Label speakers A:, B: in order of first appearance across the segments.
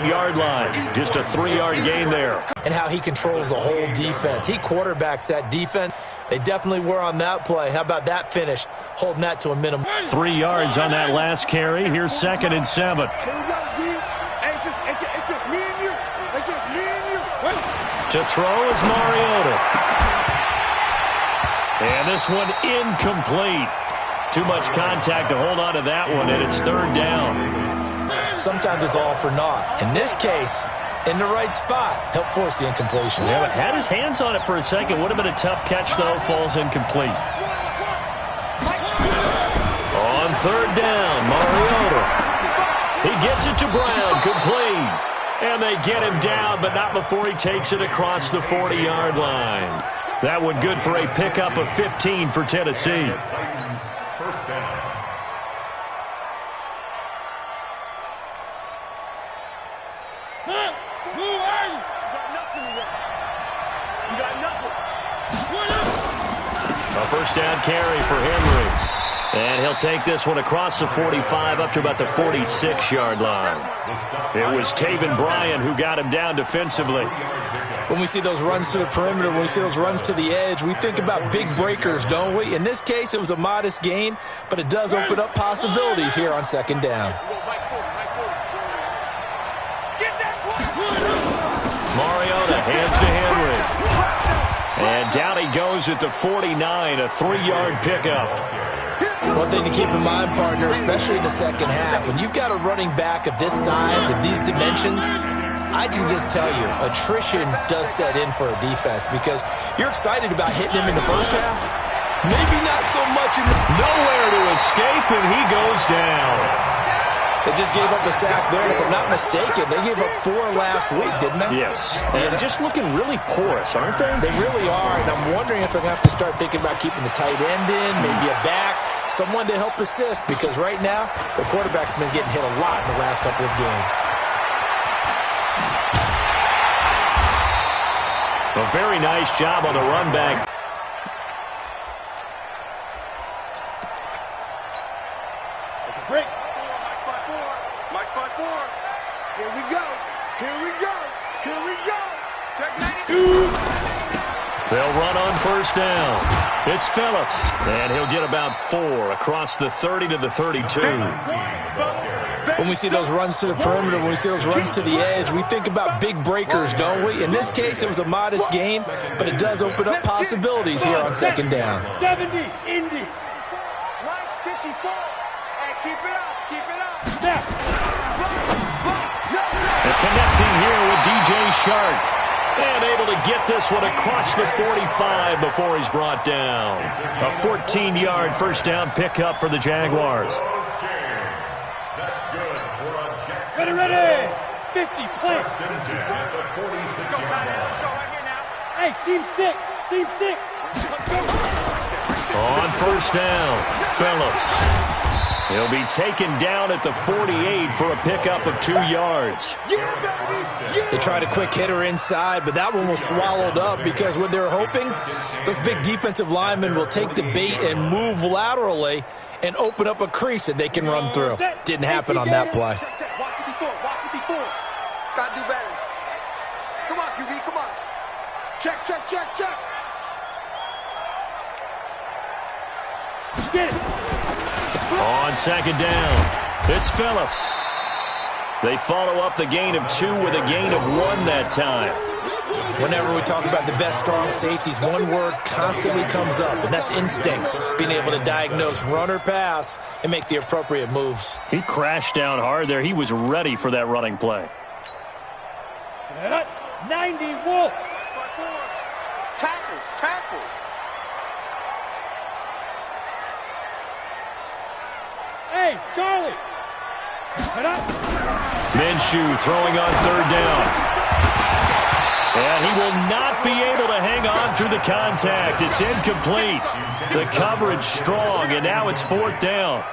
A: Yard line. Just a 3-yard gain there.
B: And how he controls the whole defense. He quarterbacks that defense. They definitely were on that play. How about that finish? Holding that to a minimum.
A: 3 yards on that last carry. Here's 2nd and 7.
C: Here we go, G. It's just me and you. It's just me and you.
A: To throw is Mariota. And this one incomplete. Too much contact to hold on to that one, and it's 3rd down.
B: Sometimes it's all for naught. In this case, in the right spot, help force the incompletion.
A: Yeah, but had his hands on it for a second. Would have been a tough catch, though. Falls incomplete. On 3rd down, Mariota. He gets it to Brown, complete. And they get him down, but not before he takes it across the 40-yard line. That one good for a pickup of 15 for Tennessee.
D: First down.
A: A first down carry for Henry. And he'll take this one across the 45 up to about the 46-yard line. It was Taven Bryan who got him down defensively.
B: When we see those runs to the perimeter, when we see those runs to the edge, we think about big breakers, don't we? In this case, it was a modest gain, but it does open up possibilities here on 2nd down.
A: Mariota hands to Henry. And down he goes at the 49, a 3-yard pickup.
B: One thing to keep in mind, partner, especially in the second half, when you've got a running back of this size, of these dimensions, I can just tell you, attrition does set in for a defense because you're excited about hitting him in the first half. Maybe not so much in the...
A: Nowhere to escape, and he goes down.
B: They just gave up a sack there. If I'm not mistaken, they gave up 4 last week, didn't they?
A: Yes. And just looking really porous, aren't they?
B: They really are, and I'm wondering if they're going to have to start thinking about keeping the tight end in, maybe a back, someone to help assist, because right now, the quarterback's been getting hit a lot in the last couple of games.
A: A very nice job on the run back.
C: Break. Mike 5-4. Here we go. Here we go. Here we go. Check 92.
A: They'll run on first down. It's Phillips. And he'll get about 4 across the 30 to the 32.
B: When we see those runs to the perimeter, when we see those runs to the edge, we think about big breakers, don't we? In this case, it was a modest gain, but it does open up possibilities here on 2nd down.
C: 70, Indy. Right, 54. And keep it up, keep it up. Step.
A: And connecting here with DJ Shark. And able to get this one across the 45 before he's brought down. A 14-yard first down pickup for the Jaguars.
C: Ready. 50, play. Hey, team 6. Team 6.
A: On first down, Phillips. He'll be taken down at the 48 for a pickup of 2 yards.
B: They tried a quick hitter inside, but that one was swallowed up because what they're hoping, those big defensive linemen will take the bait and move laterally and open up a crease that they can run through. Didn't happen on that play.
C: Gotta do better. Come on, QB, come on. Check. Get it.
A: On 2nd down, it's Phillips. They follow up the gain of 2 with a gain of 1 that time.
B: Whenever we talk about the best strong safeties, one word constantly comes up, and that's instincts. Being able to diagnose run or pass and make the appropriate moves.
A: He crashed down hard there. He was ready for that running play.
C: 90, Wolf. Tackles. Hey, Charlie.
A: Minshew throwing on 3rd down. And he will not be able to hang on through the contact. It's incomplete. The coverage strong, and now it's 4th down.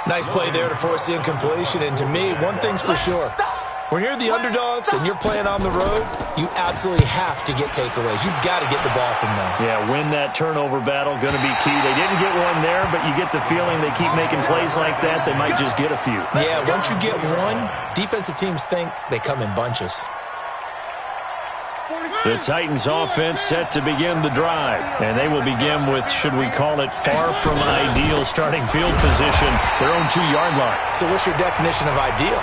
B: Nice play there to force the incompletion, and to me, one thing's for sure. When you're the underdogs and you're playing on the road, you absolutely have to get takeaways. You've got to get the ball from them.
A: Yeah, win that turnover battle, going to be key. They didn't get one there, but you get the feeling they keep making plays like that, they might just get a few.
B: Yeah, once you get one, defensive teams think they come in bunches.
A: The Titans offense set to begin the drive. And they will begin with, should we call it, far from ideal starting field position, their own 2-yard line.
B: So what's your definition of ideal?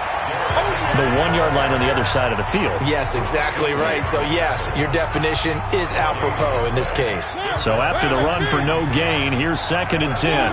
A: The 1-yard line on the other side of the field.
B: Yes, exactly right. So yes, your definition is apropos in this case.
A: So after the run for no gain, here's 2nd and 10.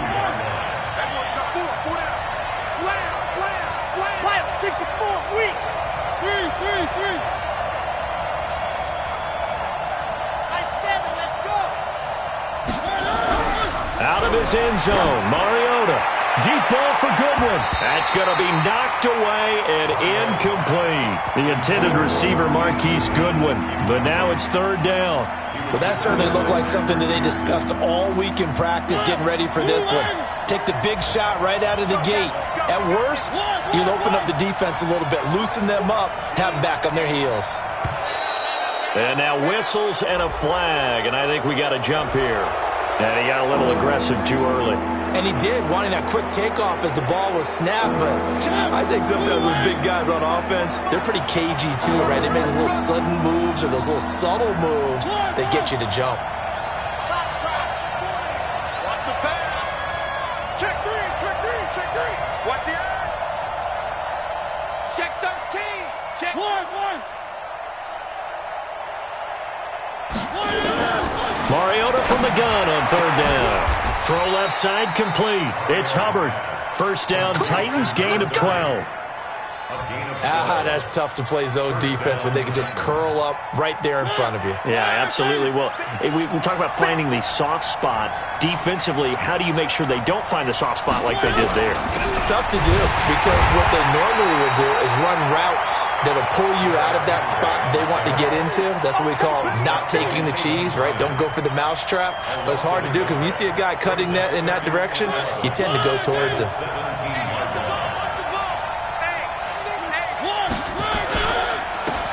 A: Out of his end zone, Mariota. Deep ball for Goodwin. That's going to be knocked away and incomplete. The intended receiver, Marquise Goodwin. But now it's 3rd down.
B: Well, that certainly looked like something that they discussed all week in practice getting ready for this one. Take the big shot right out of the gate. At worst, you'll open up the defense a little bit, loosen them up, have them back on their heels.
A: And now whistles and a flag, and I think we got a jump here. And he got a little aggressive too early.
B: And he did, wanting that quick takeoff as the ball was snapped. But I think sometimes those big guys on offense, they're pretty cagey too, right? They make those little sudden moves or those little subtle moves that get you to jump.
C: Watch the pass. Check 3, check 3, check 3. Watch the eye. Check 13. Check 1.
A: Mariota from the gun on 3rd down. Throw left side complete. It's Hubbard. 1st down, Titans, gain of 12.
B: That's tough to play zone defense when they can just curl up right there in front of you.
A: Yeah, absolutely. Well, we talk about finding the soft spot. Defensively, how do you make sure they don't find the soft spot like they did there?
B: Tough to do because what they normally would do is run routes that'll pull you out of that spot they want to get into. That's what we call not taking the cheese, right? Don't go for the mousetrap. But it's hard to do because when you see a guy cutting that in that direction, you tend to go towards him.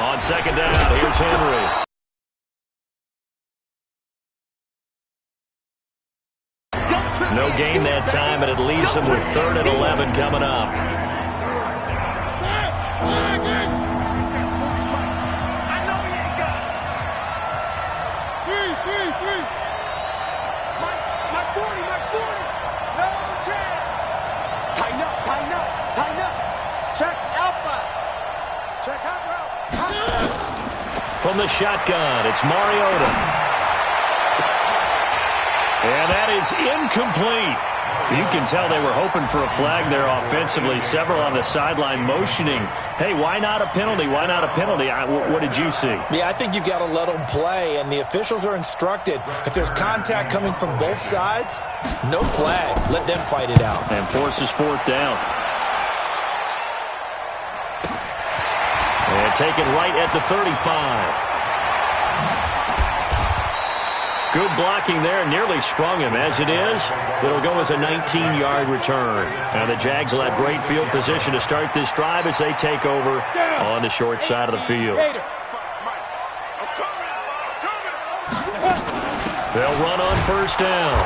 A: On 2nd down, here's Henry. No gain that time, and it leaves him with 3rd and 11 coming up.
C: Tighten up. Check alpha. Check hot route.
A: From the shotgun, it's Mariota. And that is incomplete. You can tell they were hoping for a flag there offensively. Several on the sideline motioning. Hey, why not a penalty? Why not a penalty? What did you see?
B: Yeah, I think you've got to let them play, and the officials are instructed. If there's contact coming from both sides, no flag. Let them fight it out.
A: And forces 4th down. And taken right at the 35. Good blocking there, nearly sprung him. As it is, it'll go as a 19-yard return. Now the Jags will have great field position to start this drive as they take over on the short side of the field. They'll run on 1st down.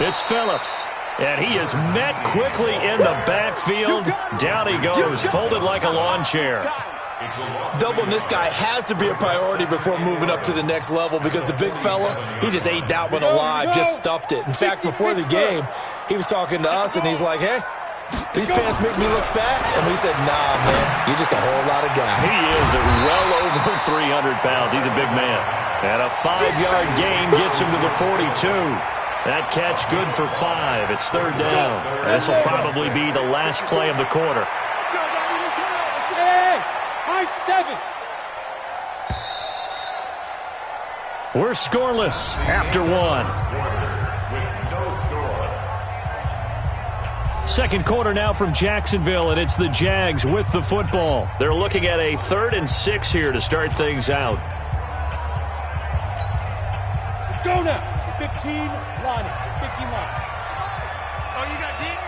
A: It's Phillips. And he is met quickly in the backfield. Down he goes, folded like a lawn chair.
B: Doubling this guy has to be a priority before moving up to the next level because the big fella, he just ate that one alive, just stuffed it. In fact, before the game, he was talking to us, and he's like, hey, these pants make me look fat. And we said, nah, man, you're just a whole lot of guy.
A: He is well over 300 pounds. He's a big man. And a 5-yard gain gets him to the 42. That catch good for 5. It's 3rd down. This will probably be the last play of the quarter.
C: 7.
A: We're scoreless after 1. Second quarter now from Jacksonville, and it's the Jags with the football. They're looking at a 3rd and 6 here to start things out.
C: Go now. 15 line. 15 line. Oh, you got deep?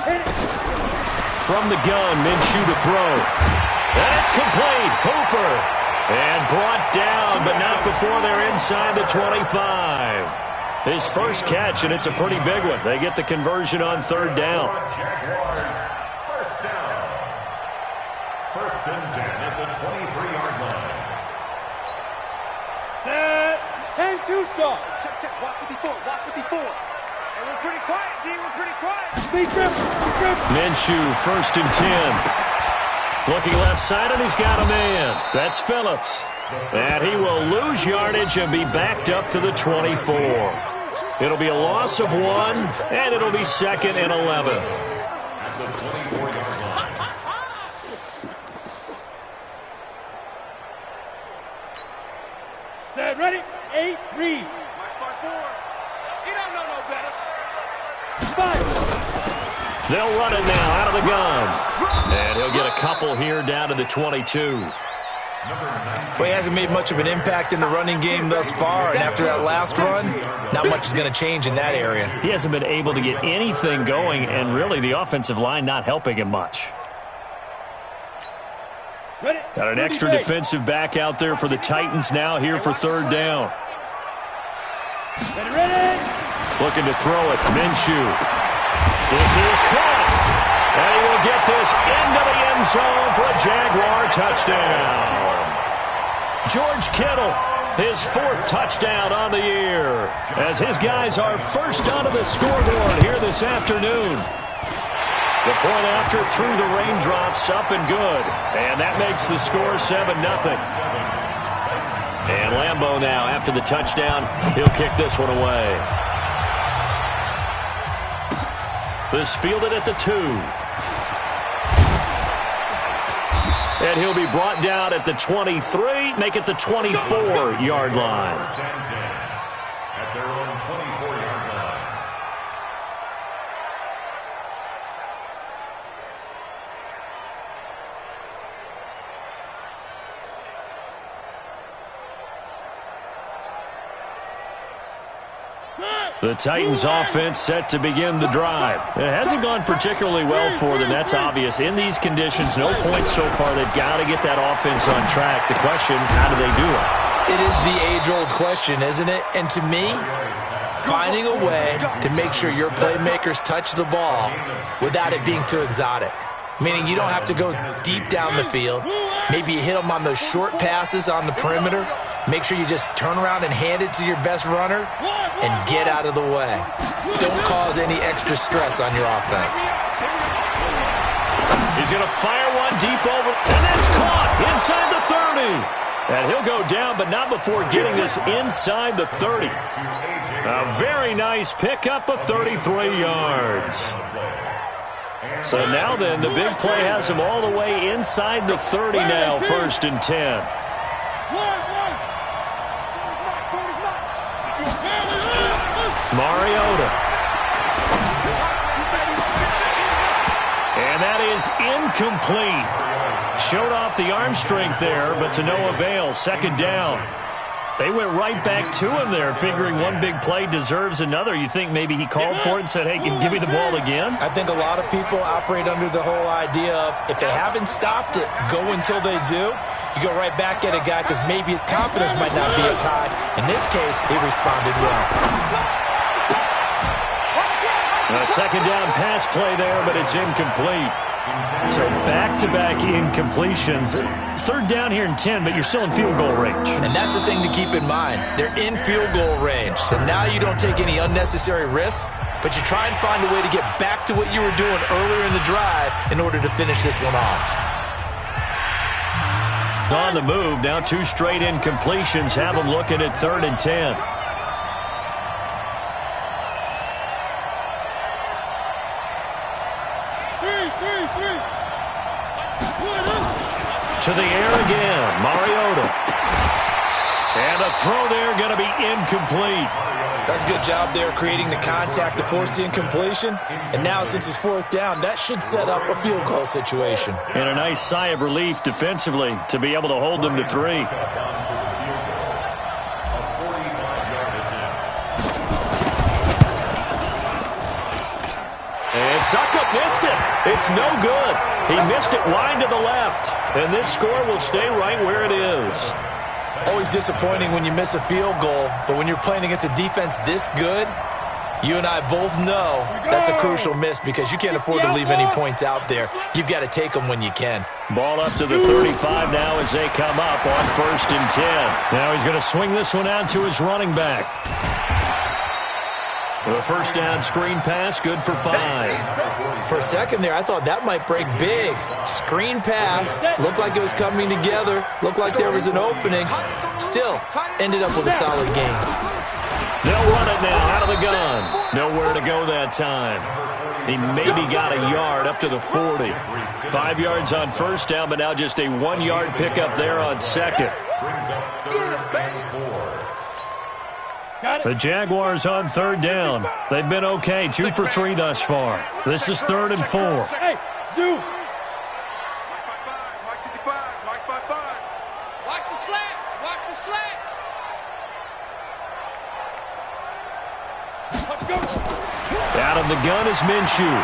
C: Hit it.
A: From the gun, Minshew to throw. And it's complete. Hooper. And brought down, but not before they're inside the 25. His first catch, and it's a pretty big one. They get the conversion on third down.
D: Jaguars, first down. First and 10 at the 23-yard line.
C: Set. 10-2 saw. Check. Watch 54. Watch 54. And we're pretty quiet, D. We're pretty quiet. Speed trip.
A: Minshew, first and 10. Looking left side, and he's got a man. That's Phillips. And he will lose yardage and be backed up to the 24. It'll be a loss of 1, and it'll be 2nd and 11.
D: At the 24-yard line.
C: Set. Ready. 8. Read. March by 4. You don't know no better. 5.
A: They'll run it now out of the gun. And he'll get a couple here down to the 22.
B: Well, he hasn't made much of an impact in the running game thus far, and after that last run, not much is going to change in that area.
A: He hasn't been able to get anything going, and really the offensive line not helping him much. Got an extra defensive back out there for the Titans now here for third down. Looking to throw it. Minshew. This is caught. And he will get this into the end zone for a Jaguar touchdown. George Kittle, his 4th touchdown on the year, as his guys are first onto the scoreboard here this afternoon. The point after through the raindrops, up and good. And that makes the score 7-0. And Lambeau now, after the touchdown, he'll kick this one away. This fielded at the 2. And he'll be brought down at the 23, make it the 24-yard line.
D: First and 10 at their own 24-yard line.
A: The Titans offense set to begin the drive. It hasn't gone particularly well for them. That's obvious. In these conditions, no points so far. They've got to get that offense on track. The question, how do they do it?
B: It is the age-old question, isn't it? And to me, finding a way to make sure your playmakers touch the ball without it being too exotic. Meaning you don't have to go deep down the field. Maybe you hit them on those short passes on the perimeter. Make sure you just turn around and hand it to your best runner and get out of the way. Don't cause any extra stress on your offense.
A: He's going to fire one deep over, and that's caught inside the 30. And he'll go down, but not before getting this inside the 30. A very nice pickup of 33 yards. So now then, the big play has him all the way inside the 30 now, 1st and 10. Mariota. And that is incomplete. Showed off the arm strength there, but to no avail. 2nd down. They went right back to him there, figuring one big play deserves another. You think maybe he called for it and said, hey, give me the ball again?
B: I think a lot of people operate under the whole idea of if they haven't stopped it, go until they do. You go right back at a guy because maybe his confidence might not be as high. In this case, he responded well.
A: A 2nd down pass play there, but it's incomplete. So back-to-back incompletions. 3rd down here in 10, but you're still in field goal range.
B: And that's the thing to keep in mind. They're in field goal range. So now you don't take any unnecessary risks, but you try and find a way to get back to what you were doing earlier in the drive in order to finish this one off.
A: On the move, now 2 straight incompletions have them looking at 3rd and 10. To the air again, Mariota. And a throw there going to be incomplete.
B: That's a good job there creating the contact to force the incompletion. And now since it's 4th down, that should set up a field goal situation.
A: And a nice sigh of relief defensively to be able to hold them to 3. And Succop missed it. It's no good. He missed it wide to the left. And this score will stay right where it is.
B: Always disappointing when you miss a field goal, but when you're playing against a defense this good, you and I both know that's a crucial miss because you can't afford to leave any points out there. You've got to take them when you can.
A: Ball up to the 35 now as they come up on 1st and 10. Now he's going to swing this one out to his running back. The first down screen pass, good for 5.
B: For a second there, I thought that might break big. Screen pass, looked like it was coming together, looked like there was an opening. Still, ended up with a solid gain.
A: They'll run it now out of the gun. Nowhere to go that time. He maybe got a yard up to the 40. 5 yards on first down, but now just a 1-yard pickup there on second. The Jaguars on 3rd down. They've been okay, 2 for 3 thus far. This is 3rd and 4.
C: Hey, Zoo. Mike 55, Mike 55. Watch the slats, watch the slats. Let's go.
A: Out of the gun is Minshew.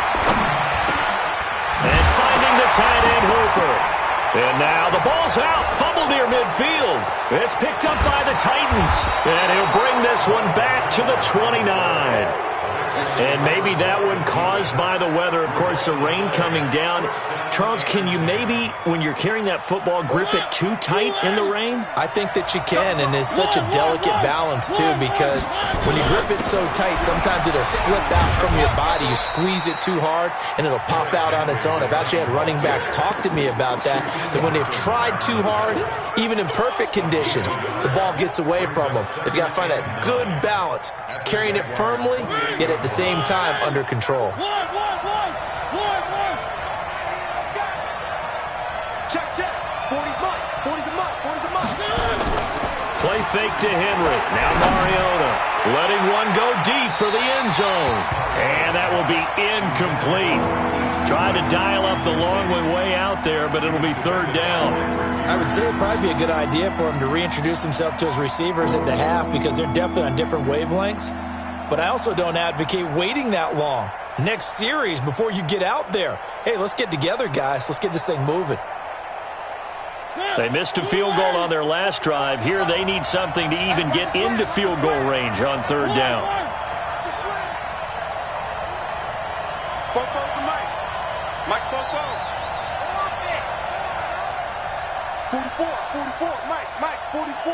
A: And finding the tight end Hooper. And now the ball's out, fumbled near midfield. It's picked up by the Titans. And he'll bring this one back to the 29. And maybe that one caused by the weather. Of course, the rain coming down. Charles, can you maybe, when you're carrying that football, grip it too tight in the rain?
B: I think that you can, and it's such a delicate balance, too, because when you grip it so tight, sometimes it'll slip out from your body. You squeeze it too hard, and it'll pop out on its own. I've actually had running backs talk to me about that when they've tried too hard, even in perfect conditions, the ball gets away from them. They've got to find that good balance, carrying it firmly, yet at the same time under control.
C: Check, check. 40's mine. 40's a mine. 40's a mine.
A: Play fake to Henry. Now Mariota letting one go deep for the end zone. And that will be incomplete. Trying to dial up the long way out there, but it'll be 3rd down.
B: I would say it'd probably be a good idea for him to reintroduce himself to his receivers at the half because they're definitely on different wavelengths. But I also don't advocate waiting that long. Next series before you get out there. Hey, let's get together, guys. Let's get this thing moving.
A: They missed a field goal on their last drive. Here they need something to even get into field goal range on 3rd down.
C: Fofo to Mike. Mike Fofo. 44. Mike, 44.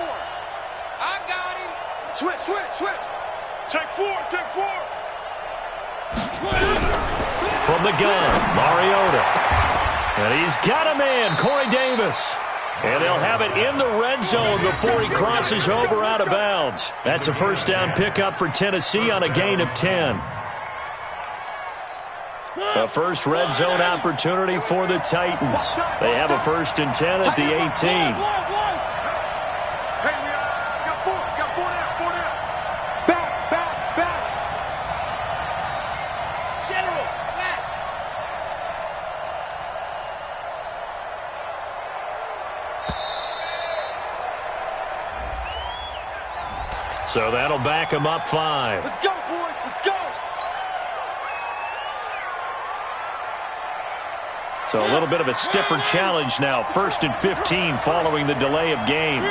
C: I got him. Switch. Take 4.
A: From the gun, Mariota. And he's got a man, Corey Davis. And they'll have it in the red zone before he crosses over out of bounds. That's a first down pickup for Tennessee on a gain of 10. The first red zone opportunity for the Titans. They have a 1st and 10 at the 18.
C: Hey, we got 4 now. Back. General, flash.
A: So that'll back him up 5.
C: Let's go, boys. Let's go.
A: So a little bit of a stiffer challenge now. 1st and 15 following the delay of game.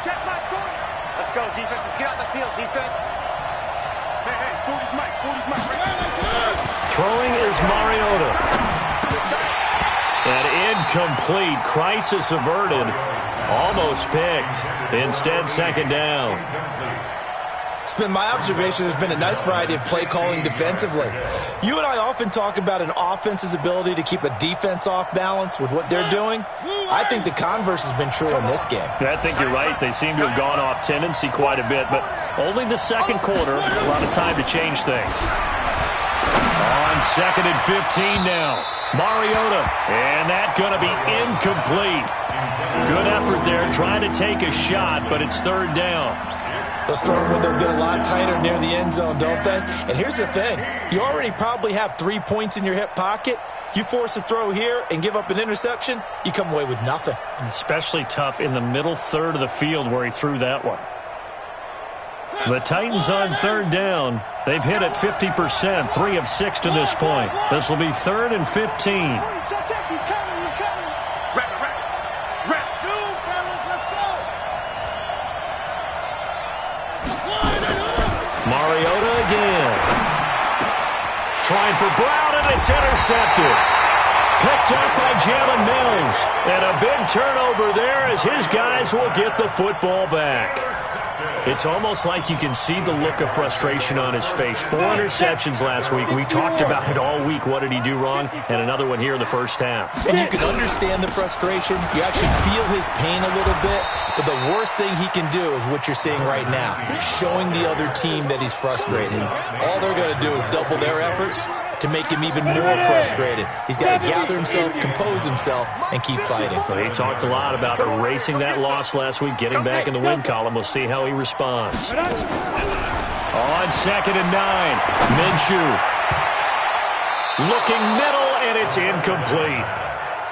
C: Check my corner. Let's go, defense. Let's get out the field, defense. Hey, 40's Mike.
A: Throwing is Mariota. And incomplete. Crisis averted. Almost picked. Instead, 2nd down.
B: It's been my observation there's been a nice variety of play calling defensively. You and I often talk about an offense's ability to keep a defense off balance with what they're doing. I think the converse has been true in this game.
A: I think you're right. They seem to have gone off tendency quite a bit, but only the 2nd quarter. A lot of time to change things. On 2nd and 15 now. Mariota. And that's going to be incomplete. Good effort there trying to take a shot, but it's 3rd down.
B: Those throwing windows get a lot tighter near the end zone, don't they? And here's the thing. You already probably have 3 points in your hip pocket. You force a throw here and give up an interception, you come away with nothing.
A: Especially tough in the middle third of the field where he threw that one. The Titans on third down. They've hit it 50%, 3 of 6 to this point. This will be 3rd and 15. Mariota again. Trying for Brown, and it's intercepted. Picked up by Jalen Mills. And a big turnover there as his guys will get the football back. It's almost like you can see the look of frustration on his face. 4 interceptions last week. We talked about it all week. What did he do wrong? And another one here in the first half.
B: And you can understand the frustration. You actually feel his pain a little bit. But the worst thing he can do is what you're seeing right now, showing the other team that he's frustrated. All they're going to do is double their efforts to make him even more frustrated. He's got to gather himself, compose himself, and keep fighting.
A: Well, he talked a lot about erasing that loss last week, getting back in the win column. We'll see how he responds. On 2nd and 9, Minshew. Looking middle, and it's incomplete.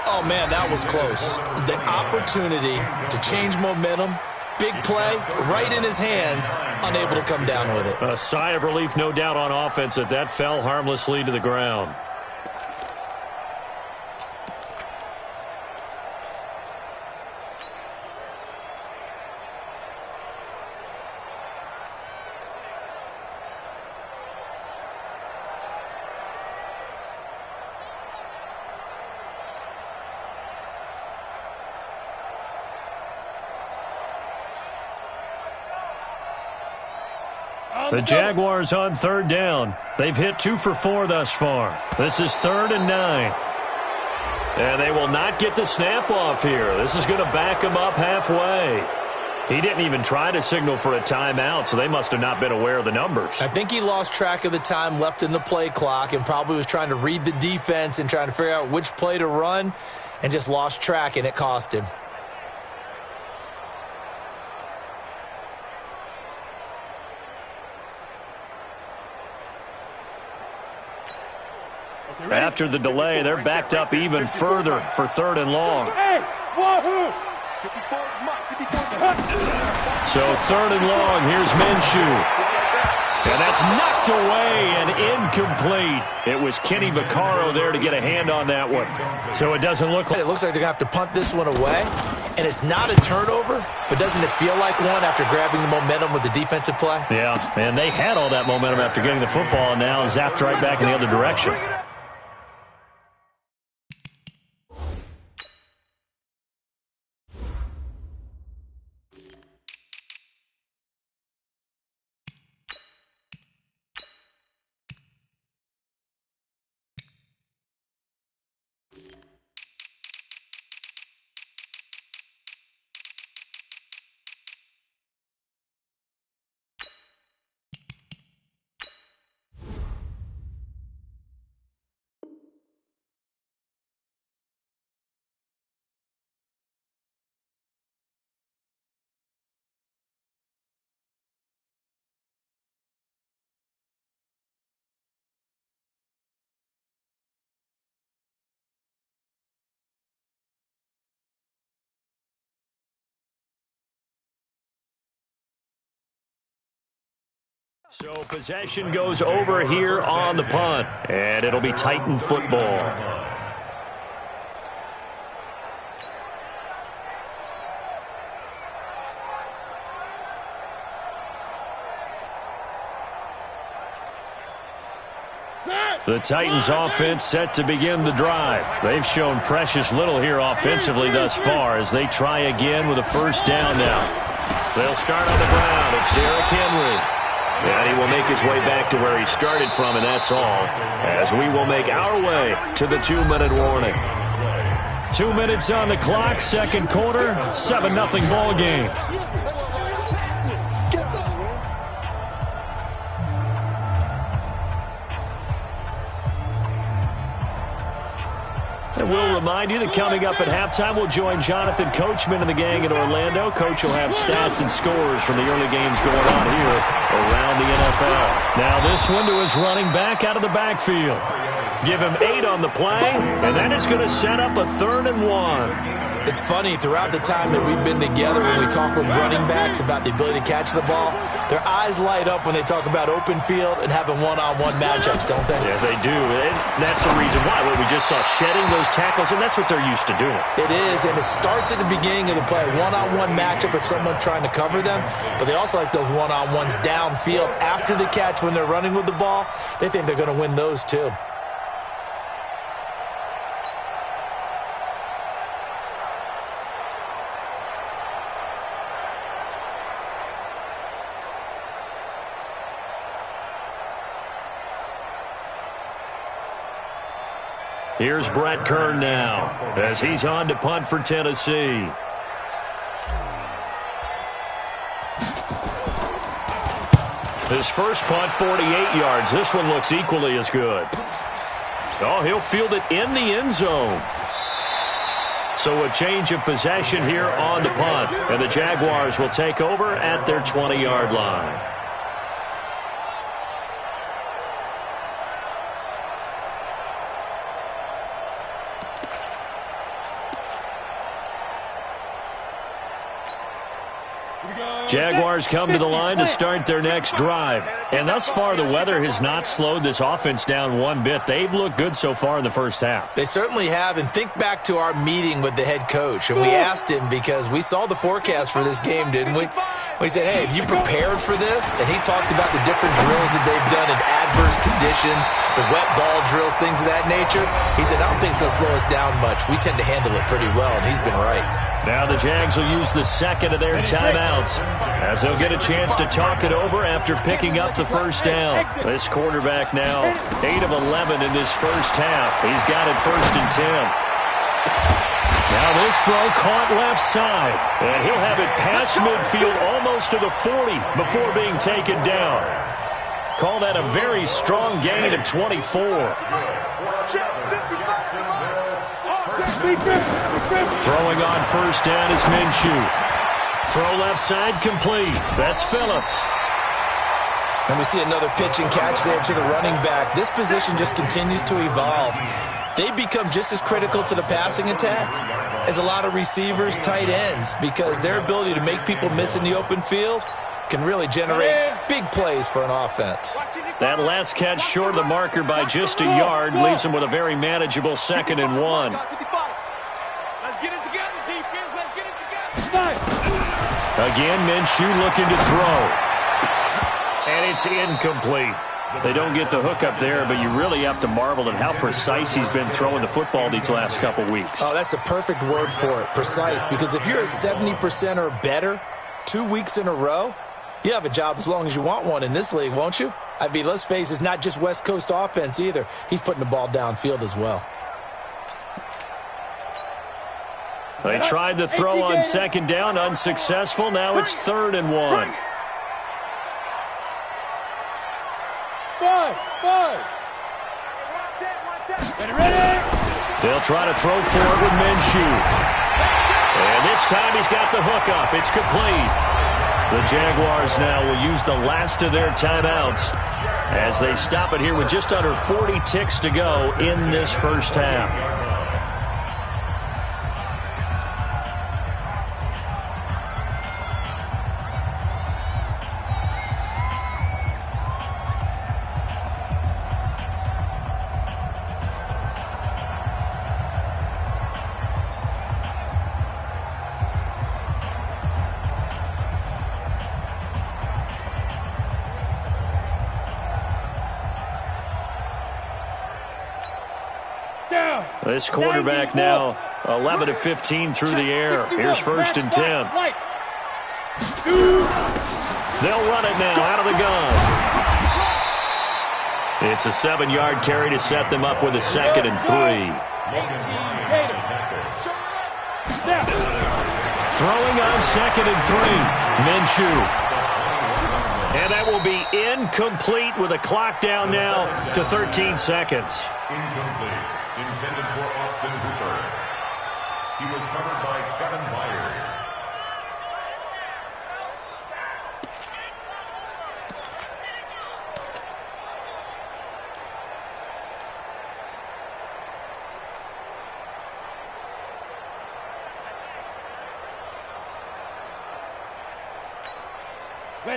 B: Oh, man, that was close. The opportunity to change momentum, big play, right in his hands, unable to come down with it.
A: A sigh of relief, no doubt, on offense that fell harmlessly to the ground. The Jaguars on 3rd down. They've hit 2 for 4 thus far. This is 3rd and 9. And they will not get the snap off here. This is going to back them up halfway. He didn't even try to signal for a timeout, so they must have not been aware of the numbers.
B: I think he lost track of the time left in the play clock and probably was trying to read the defense and trying to figure out which play to run and just lost track, and it cost him.
A: After the delay, they're backed up even further for 3rd and long. So 3rd and long, here's Minshew. And that's knocked away and incomplete. It was Kenny Vaccaro there to get a hand on that one. So it doesn't look like...
B: It looks like they're going to have to punt this one away. And it's not a turnover, but doesn't it feel like one after grabbing the momentum with the defensive play?
A: Yeah, and they had all that momentum after getting the football and now zapped right back in the other direction. So possession goes over here on the punt, and it'll be Titan football. The Titans offense set to begin the drive. They've shown precious little here offensively thus far as they try again with a 1st down now. They'll start on the ground. It's Derrick Henry. And he will make his way back to where he started from, and that's all, as we will make our way to the 2-minute warning. 2 minutes on the clock, 2nd quarter, 7-0 ball game. And we'll remind you that coming up at halftime, we'll join Jonathan Coachman and the gang in Orlando. Coach will have stats and scores from the early games going on here around the NFL. Now this one to his running back out of the backfield. Give him 8 on the play, and that is going to set up a 3rd and 1.
B: It's funny, throughout the time that we've been together, when we talk with running backs about the ability to catch the ball, their eyes light up when they talk about open field and having one-on-one matchups, don't they?
A: Yeah, they do. And that's the reason why. Well, we just saw shedding those tackles, and that's what they're used to doing.
B: It is, and it starts at the beginning of the play. One-on-one matchup if someone's trying to cover them, but they also like those one-on-ones downfield after the catch when they're running with the ball. They think they're going to win those too.
A: Here's Brett Kern now as he's on to punt for Tennessee. His first punt, 48 yards. This one looks equally as good. Oh, he'll field it in the end zone. So a change of possession here on the punt. And the Jaguars will take over at their 20-yard line. Jaguars come to the line to start their next drive. And thus far, the weather has not slowed this offense down one bit. They've looked good so far in the first half.
B: They certainly have. And think back to our meeting with the head coach. And we asked him, because we saw the forecast for this game, didn't we? We said, hey, have you prepared for this? And he talked about the different drills that they've done in adverse conditions, the wet ball drills, things of that nature. He said, I don't think it's going to slow us down much. We tend to handle it pretty well, and he's been right.
A: Now the Jags will use the second of their timeouts as they'll get a chance to talk it over after picking up the first down. This quarterback now 8 of 11 in this first half. He's got it 1st and 10. Now this throw caught left side, and he'll have it past midfield almost to the 40 before being taken down. Call that a very strong gain of 24. Throwing on first down is Minshew. Throw left side complete. That's Phillips.
B: And we see another pitch and catch there to the running back. This position just continues to evolve. They become just as critical to the passing attack as a lot of receivers, tight ends, because their ability to make people miss in the open field can really generate big plays for an offense.
A: That last catch short of the marker by just a yard leaves him with a very manageable 2nd and 1.
C: Let's get it together, defense. Let's get it together.
A: Again, Minshew looking to throw. And it's incomplete. They don't get the hook up there, but you really have to marvel at how precise he's been throwing the football these last couple weeks.
B: Oh, that's a perfect word for it, precise, because if you're at 70% or better 2 weeks in a row, you have a job as long as you want one in this league, won't you? I mean, let's face it, it's not just West Coast offense either. He's putting the ball downfield as well.
A: They tried the throw on 2nd down, unsuccessful. Now it's 3rd and 1. They'll try to throw forward with Minshew. And this time he's got the hook up. It's complete. The Jaguars now will use the last of their timeouts as they stop it here with just under 40 ticks to go in this first half. This quarterback now 11 of 15 through the air. Here's 1st and 10. They'll run it now out of the gun. It's a 7-yard carry to set them up with a 2nd and 3. Throwing on 2nd and 3. Minshew. And that will be incomplete with a clock down now to 13 seconds.
D: Incomplete. Intended for Austin Hooper. He was covered by Kevin Byard.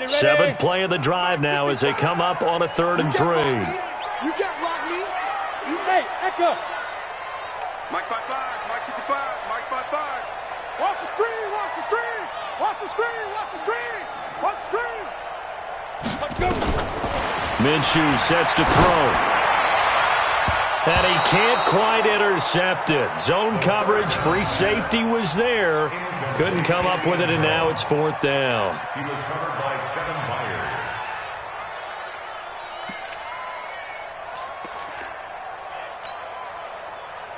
A: Seventh play of the drive now as they come up on a 3rd and 3.
C: You can't block me. Hey, Echo. Mike 5-5, Mike 55, Mike 5-5. Watch the screen, watch the screen. Watch the screen, watch the screen. Watch the screen. Let's go.
A: Minshew sets to throw. And he can't quite intercept it. Zone coverage, free safety was there. Couldn't come up with it, and now it's 4th down.
D: He was covered by Kevin Byard.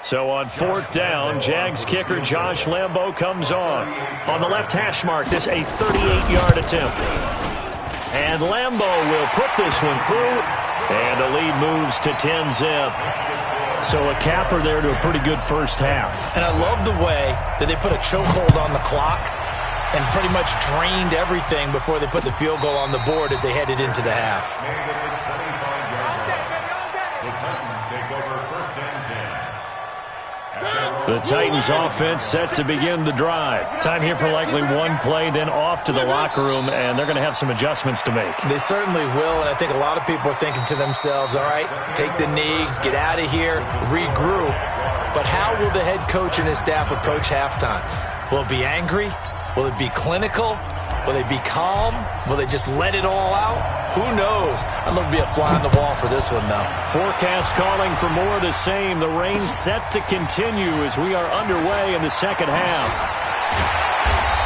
A: So on 4th down, Jags kicker Josh Lambo comes on. On the left hash mark, this a 38-yard attempt. And Lambo will put this one through, and the lead moves to 10-zip. So a capper there to a pretty good first half.
B: And I love the way that they put a chokehold on the clock and pretty much drained everything before they put the field goal on the board as they headed into the half.
D: The Titans take over 1st and 10.
A: The Titans offense set to begin the drive. Time here for likely one play, then off to the locker room, and they're going to have some adjustments to make.
B: They certainly will, and I think a lot of people are thinking to themselves, all right, take the knee, get out of here, regroup. But how will the head coach and his staff approach halftime? Will it be angry? Will it be clinical? Will they be calm? Will they just let it all out? Who knows? I'd love to be a fly on the wall for this one, though.
A: Forecast calling for more of the same. The rain set to continue as we are underway in the second half.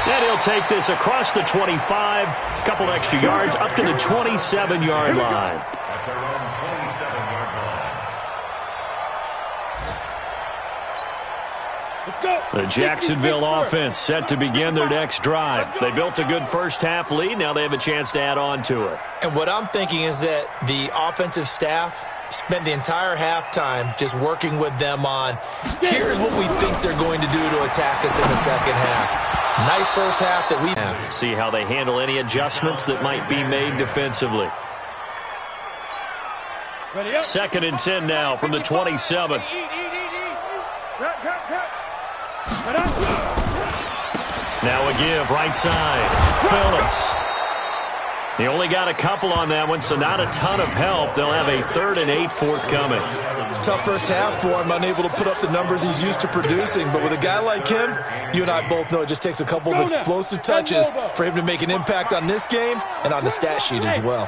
A: And he'll take this across the 25, a couple extra yards, up to the 27-yard line.
D: At their own 27-yard line.
A: The Jacksonville offense set to begin their next drive. They built a good first half lead. Now they have a chance to add on to it.
B: And what I'm thinking is that the offensive staff spent the entire halftime just working with them on, here's what we think they're going to do to attack us in the second half. Nice first half that we have.
A: See how they handle any adjustments that might be made defensively. 2nd and 10 now from the 27. Now a give, right side. Phillips. He only got a couple on that one, so not a ton of help. They'll have a 3rd and 8 forthcoming.
B: Tough first half for him, unable to put up the numbers he's used to producing. But with a guy like him, you and I both know it just takes a couple of explosive touches for him to make an impact on this game and on the stat sheet as well.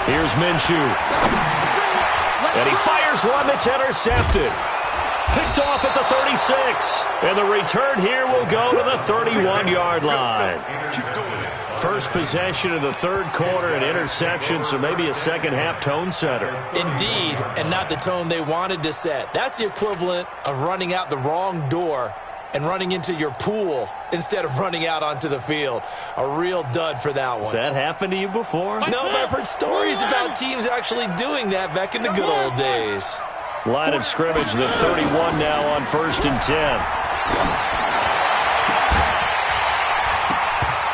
A: Here's Minshew. And he fires one that's intercepted. Picked off at the 36. And the return here will go to the 31-yard line. First possession of the 3rd quarter, an interception, so maybe a second-half tone setter.
B: Indeed, and not the tone they wanted to set. That's the equivalent of running out the wrong door and running into your pool instead of running out onto the field. A real dud for that one.
A: Has that happened to you before?
B: No, but I've heard stories about teams actually doing that back in the good old days.
A: Line of scrimmage, the 31 now on 1st and 10.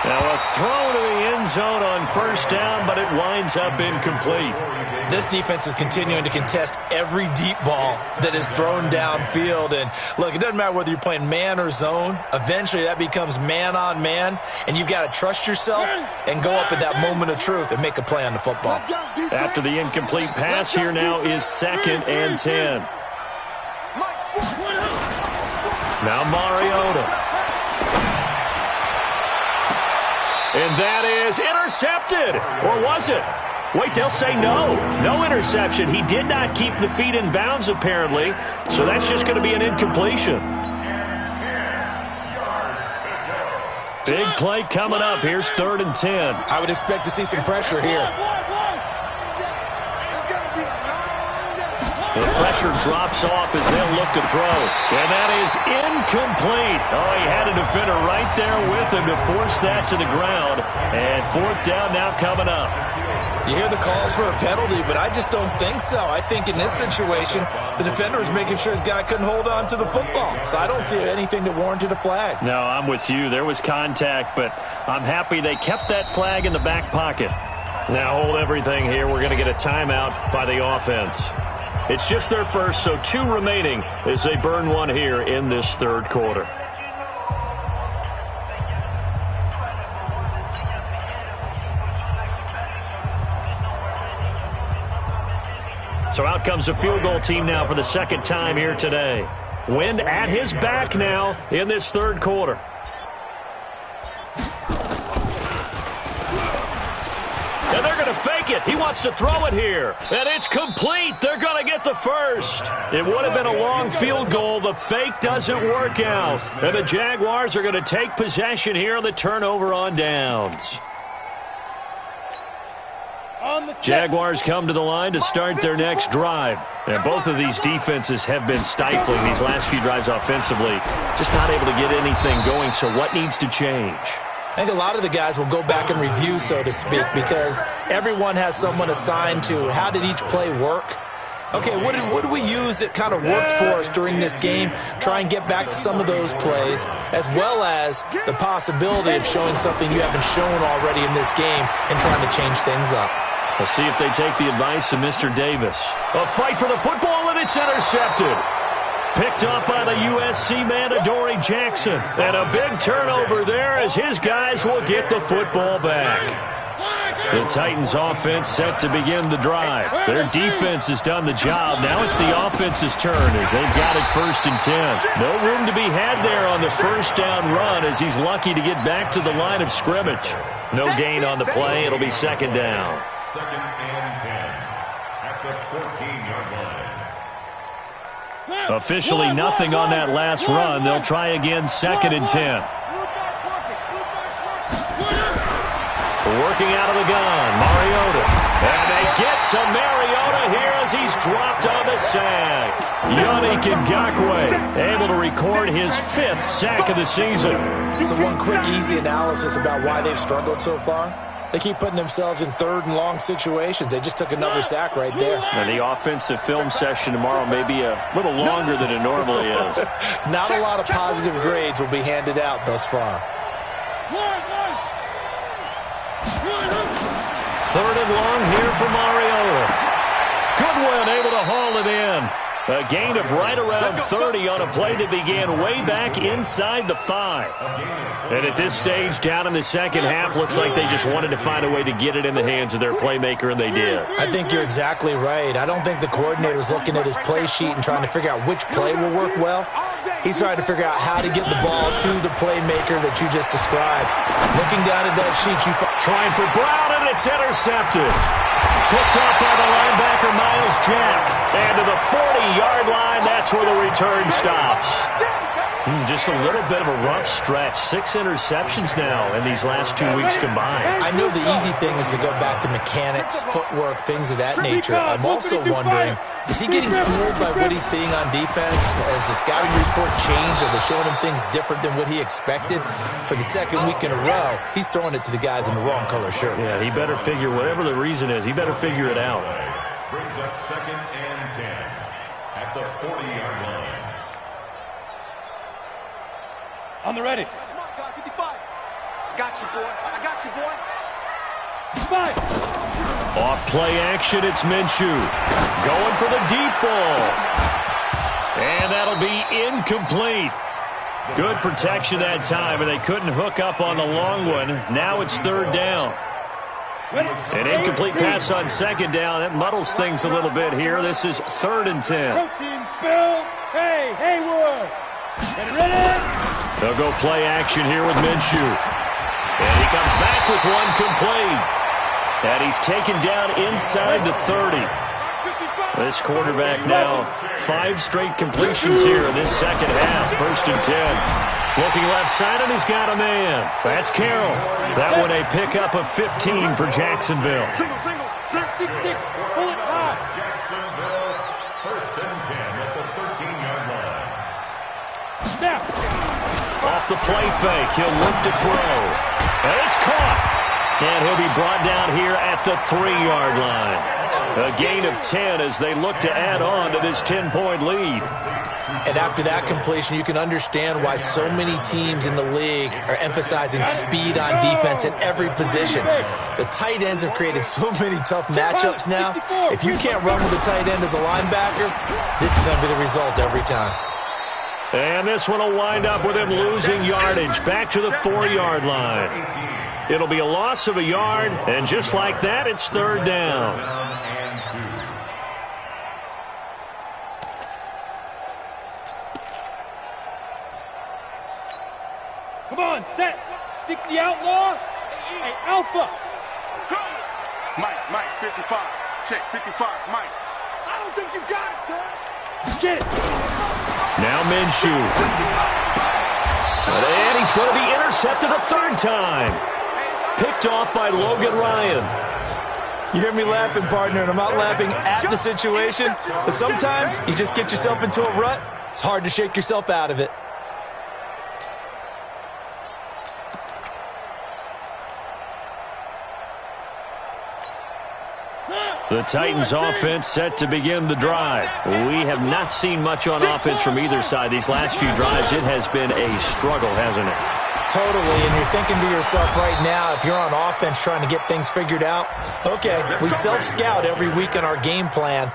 A: Now a throw to the end zone on 1st down, but it winds up incomplete.
B: This defense is continuing to contest every deep ball that is thrown downfield. And look, it doesn't matter whether you're playing man or zone. Eventually that becomes man on man, and you've got to trust yourself and go up at that moment of truth and make a play on the football.
A: After the incomplete pass, here now is 2nd and 10. Now Mariota. And that is intercepted. Or was it? Wait, they'll say no. No interception. He did not keep the feet in bounds, apparently. So that's just going to be an incompletion. Big play coming up. Here's 3rd and 10.
B: I would expect to see some pressure here.
A: The pressure drops off as they'll look to throw. And that is incomplete. Oh, he had a defender right there with him to force that to the ground. And 4th down now coming up.
B: You hear the calls for a penalty, but I just don't think so. I think in this situation, the defender was making sure his guy couldn't hold on to the football. So I don't see anything that warranted a flag.
A: No, I'm with you. There was contact, but I'm happy they kept that flag in the back pocket. Now hold everything here. We're going to get a timeout by the offense. It's just their first, so 2 remaining as they burn one here in this third quarter. So out comes a field goal team now for the second time here today. Wind at his back now in this third quarter. And they're going to fake it. He wants to throw it here. And it's complete. They're going to get the first. It would have been a long field goal. The fake doesn't work out. And the Jaguars are going to take possession here on the turnover on downs. Jaguars come to the line to start their next drive. And both of these defenses have been stifling these last few drives offensively. Just not able to get anything going, so what needs to change?
B: I think a lot of the guys will go back and review, so to speak, because everyone has someone assigned to how did each play work. Okay, what did we use that kind of worked for us during this game? Try and get back to some of those plays, as well as the possibility of showing something you haven't shown already in this game and trying to change things up.
A: We'll see if they take the advice of Mr. Davis. A fight for the football, and it's intercepted. Picked up by the USC man, Adoree Jackson. And a big turnover there as his guys will get the football back. The Titans offense set to begin the drive. Their defense has done the job. Now it's the offense's turn as they've got it 1st and 10. No room to be had there on the first down run as he's lucky to get back to the line of scrimmage. No gain on the play. It'll be 2nd down.
D: 2nd and 10 at the 14-yard line.
A: Officially nothing on that last run. They'll try again 2nd and 10. Working out of the gun, Mariota. And they get to Mariota here as he's dropped on the sack. Yannick Ngakoue able to record his 5th sack of the season.
B: So one quick, easy analysis about why they've struggled so far. They keep putting themselves in 3rd and long situations. They just took another sack right there.
A: And the offensive film session tomorrow may be a little longer than it normally is.
B: Not a lot of positive grades will be handed out thus far.
A: 3rd and long here for Mariota. Goodwin able to haul it in. A gain of right around 30 on a play that began way back inside the 5. And at this stage, down in the second half, looks like they just wanted to find a way to get it in the hands of their playmaker, and they did.
B: I think you're exactly right. I don't think the coordinator's looking at his play sheet and trying to figure out which play will work well. He's trying to figure out how to get the ball to the playmaker that you just described. Looking down at that sheet,
A: trying for Brown, and it's intercepted. Picked up by the linebacker, Miles Jack. And to the 40-yard line, that's where the return stops. Just a little bit of a rough stretch. 6 interceptions now in these last 2 weeks combined.
B: I know the easy thing is to go back to mechanics, footwork, things of that nature. I'm also wondering, is he getting fooled by what he's seeing on defense? Has the scouting report changed? Are they showing him things different than what he expected? For the 2nd week in a row, he's throwing it to the guys in the wrong color shirts.
A: Yeah, he better figure, whatever the reason is, he better figure it out.
D: Brings up 2nd and 10 at the 40-yard line.
C: On the ready. Come on, Ty, 55. I got you, boy. I got you, boy. 5.
A: Off play action, it's Minshew. Going for the deep ball. And that'll be incomplete. Good protection that time, and they couldn't hook up on the long one. Now it's 3rd down. An incomplete pass on 2nd down. That muddles things a little bit here. This is 3rd and 10.
C: Protein spill. Hey, Haywood. Get ready.
A: They'll go play action here with Minshew. And he comes back with one complete. And he's taken down inside the 30. This quarterback now 5 straight completions here in this second half. 1st and 10. Looking left side, and he's got a man. That's Carroll. That one a pickup of 15 for Jacksonville.
C: Single. 6. Pull it high.
D: Jacksonville, 1st and 10 at the 13-yard line.
C: Snap.
A: Off the play fake, he'll look to throw. And it's caught. And he'll be brought down here at the 3-yard line. A gain of 10 as they look to add on to this 10-point lead.
B: And after that completion, you can understand why so many teams in the league are emphasizing speed on defense at every position. The tight ends have created so many tough matchups now. If you can't run with a tight end as a linebacker, this is going to be the result every time.
A: And this one will wind up with him losing yardage back to the 4-yard line. It'll be a loss of a yard, and just like that, it's third down.
C: Come on, set. 60 outlaw. Hey, Alpha. Mike, 55. Check, 55, Mike. I don't think you got it, sir. Get it.
A: Now Minshew. And he's going to be intercepted a third time. Picked off by Logan Ryan.
B: You hear me laughing, partner, and I'm not laughing at the situation, but sometimes you just get yourself into a rut. It's hard to shake yourself out of it.
A: The Titans offense set to begin the drive. We have not seen much on offense from either side these last few drives. It has been a struggle, hasn't it?
B: Totally, and you're thinking to yourself right now, if you're on offense trying to get things figured out, okay, we self-scout every week in our game plan.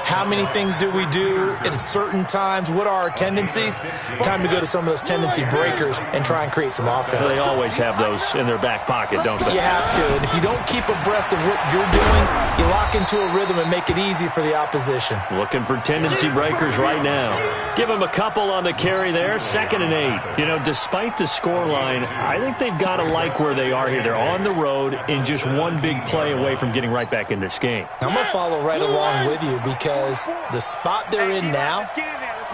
B: How many things do we do at certain times? What are our tendencies? Time to go to some of those tendency breakers and try and create some offense.
A: Well, they always have those in their back pocket, don't they?
B: You have to, and if you don't keep abreast of what you're doing, you lock into a rhythm and make it easy for the opposition.
A: Looking for tendency breakers right now. Give him a couple on the carry there, 2nd and 8. You know, despite the scoreline, I think they've got to like where they are here. They're on the road and just one big play away from getting right back in this game.
B: I'm going to follow right along with you because the spot they're in now